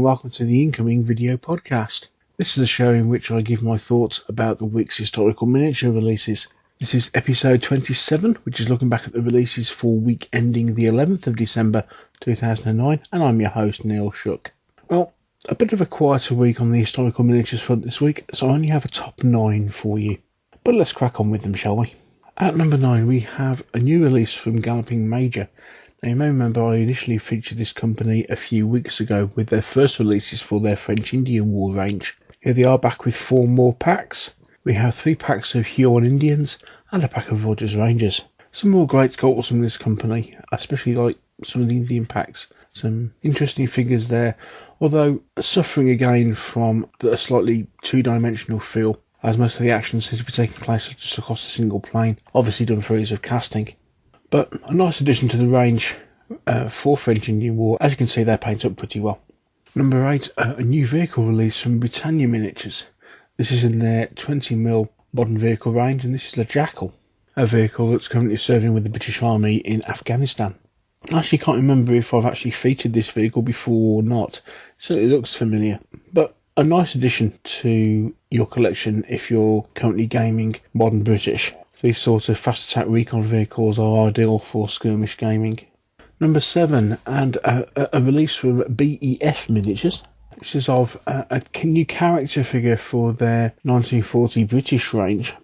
and welcome to the incoming video podcast. This is a show in which I give my thoughts about the week's historical miniature releases. This is episode 27, which is looking back at the releases for week ending the 11th of December 2009, and I'm your host, Neil Shook. Well, a bit of a quieter week on the historical miniatures front this week, so I only have a top 9 for you. But let's crack on with them, shall we? At number 9 we have a new release from Galloping Major. Now you may remember I initially featured this company a few weeks ago with their first releases for their French Indian War range. Here they are back with 4 more packs. We have 3 packs of Huron Indians and a pack of Rogers Rangers. Some more great sculpts from this company, especially like some of the Indian packs. Some interesting figures there, although suffering again from a slightly two-dimensional feel, as most of the action seems to be taking place just across a single plane, obviously done for ease of casting. But a nice addition to the range for French Indian War. As you can see, they're painted up pretty well. Number 8, a new vehicle release from Britannia Miniatures. This is in their 20mm modern vehicle range, and this is the Jackal, a vehicle that's currently serving with the British Army in Afghanistan. I actually can't remember if I've actually featured this vehicle before or not. It certainly looks familiar, but a nice addition to your collection if you're currently gaming modern British. These sorts of fast attack recon vehicles are ideal for skirmish gaming. Number 7, and a release from BEF Miniatures. This is of a new character figure for their 1940 British range.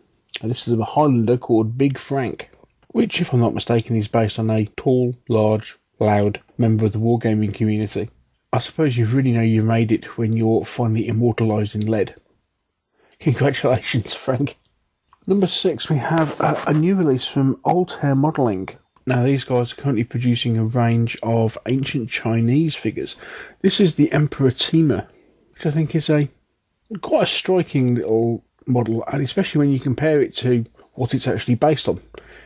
And this is of a Highlander called Big Frank, which, if I'm not mistaken, is based on a tall, large, loud member of the wargaming community. I suppose you really know you made it when you're finally immortalised in lead. Congratulations, Frank. Number 6, we have a new release from Altair Modelling. Now, these guys are currently producing a range of ancient Chinese figures. This is the Emperor Tima, which I think is quite a striking little model, and especially when you compare it to what it's actually based on.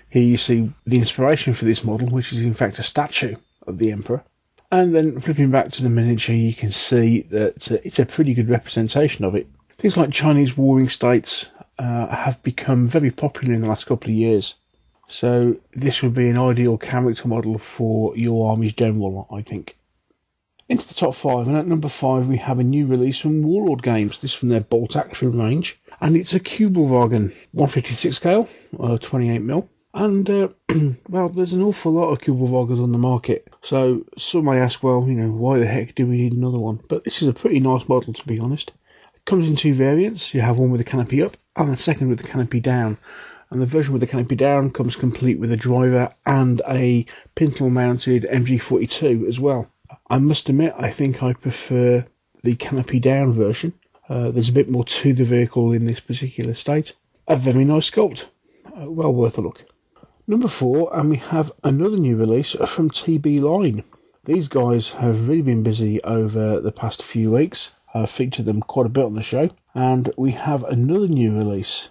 Here you see the inspiration for this model, which is in fact a statue of the Emperor. And then flipping back to the miniature, you can see that it's a pretty good representation of it. Things like Chinese warring states have become very popular in the last couple of years. So this would be an ideal character model for your army's general, I think. Into the top 5, and at number 5 we have a new release from Warlord Games. This from their Bolt Action range, and it's a Kubelwagen 156 scale, 28mm. And, well, there's an awful lot of Kubelwagens on the market. So some may ask, well, why the heck do we need another one? But this is a pretty nice model, to be honest. It comes in 2 variants. You have one with the canopy up and a second with the canopy down. And the version with the canopy down comes complete with a driver and a pintle-mounted MG42 as well. I must admit, I think I prefer the canopy down version. There's a bit more to the vehicle in this particular state. A very nice sculpt. Well worth a look. Number 4, and we have another new release from TVLine. These guys have really been busy over the past few weeks. I've featured them quite a bit on the show. And we have another new release,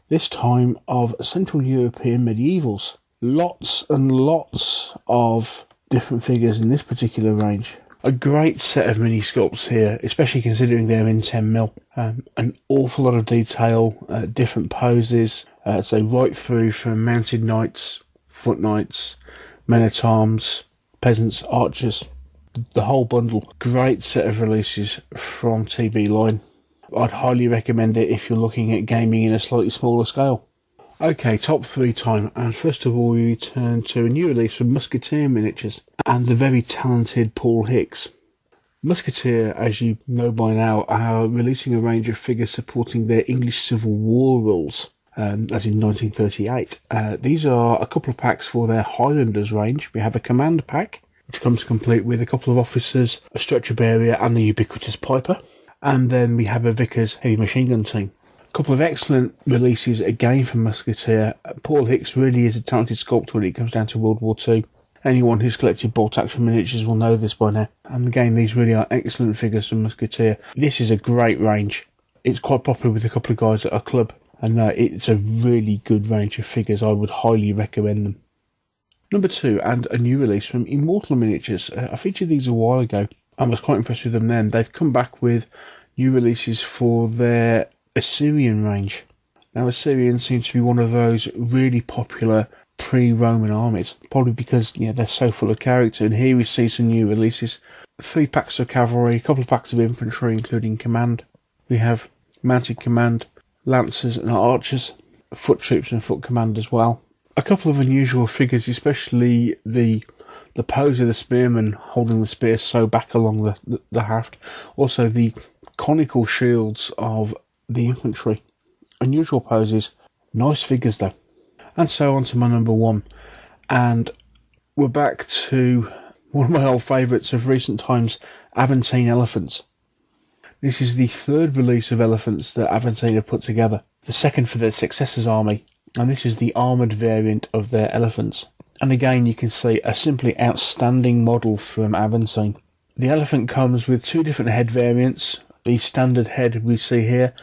this time of Central European medievals. Lots and lots of different figures in this particular range. A great set of mini sculpts here, especially considering they're in 10mm. An awful lot of detail, different poses, so right through from mounted knights, foot knights, men-at-arms, peasants, archers, the whole bundle. Great set of releases from TVLine. I'd highly recommend it if you're looking at gaming in a slightly smaller scale. Okay, top 3 time, and first of all we return to a new release from Musketeer Miniatures and the very talented Paul Hicks. Musketeer, as you know by now, are releasing a range of figures supporting their English Civil War rules, as in 1938. These are a couple of packs for their Highlanders range. We have a command pack, which comes complete with a couple of officers, a stretcher bearer and the ubiquitous Piper. And then we have a Vickers heavy machine gun team. A couple of excellent releases again from Musketeer. Paul Hicks really is a talented sculptor when it comes down to World War II. Anyone who's collected Bolt Action miniatures will know this by now. And again, these really are excellent figures from Musketeer. This is a great range. It's quite popular with a couple of guys at our club. And it's a really good range of figures. I would highly recommend them. Number 2, and a new release from Immotral Miniatures. I featured these a while ago. I was quite impressed with them then. They've come back with new releases for their Assyrian range. Now, Assyrian seems to be one of those really popular pre-Roman armies, probably because they're so full of character. And here we see some new releases: 3 packs of cavalry, a couple of packs of infantry, including command. We have mounted command, lancers and archers, foot troops and foot command as well. A couple of unusual figures, especially the pose of the spearman holding the spear so back along the haft. Also the conical shields of the infantry. Unusual poses, nice figures though. And so on to my number 1. And we're back to one of my old favourites of recent times, Aventine Elephants. This is the 3rd release of Elephants that Aventine have put together, the 2nd for their Successors army, and this is the armoured variant of their Elephants. And again, you can see a simply outstanding model from Aventine. The elephant comes with 2 different head variants, the standard head we see here,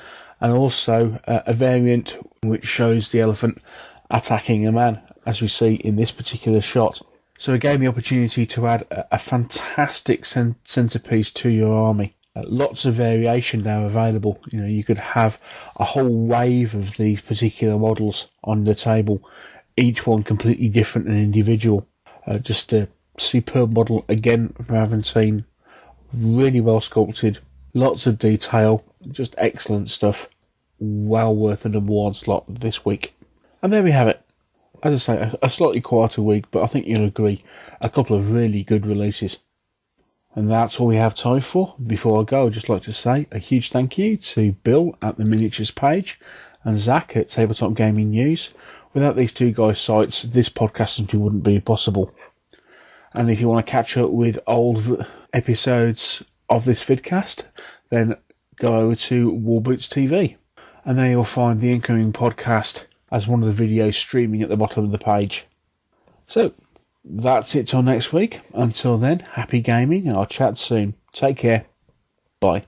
and also a variant which shows the elephant attacking a man, as we see in this particular shot. So it gave me the opportunity to add a fantastic centrepiece to your army. Lots of variation now available. You could have a whole wave of these particular models on the table, each one completely different and individual. Just a superb model again from Aventine, really well sculpted, lots of detail, just excellent stuff. Well worth the number 1 slot this week. And there we have it. As I say, a slightly quieter week, but I think you'll agree, a couple of really good releases. And that's all we have time for. Before I go, I'd just like to say a huge thank you to Bill at the Miniatures page and Zach at Tabletop Gaming News. Without these 2 guys' sites, this podcast simply wouldn't be possible. And if you want to catch up with old episodes of this vidcast, then go over to Warboots TV. And there you'll find the incoming podcast as one of the videos streaming at the bottom of the page. So, that's it till next week. Until then, happy gaming and I'll chat soon. Take care. Bye.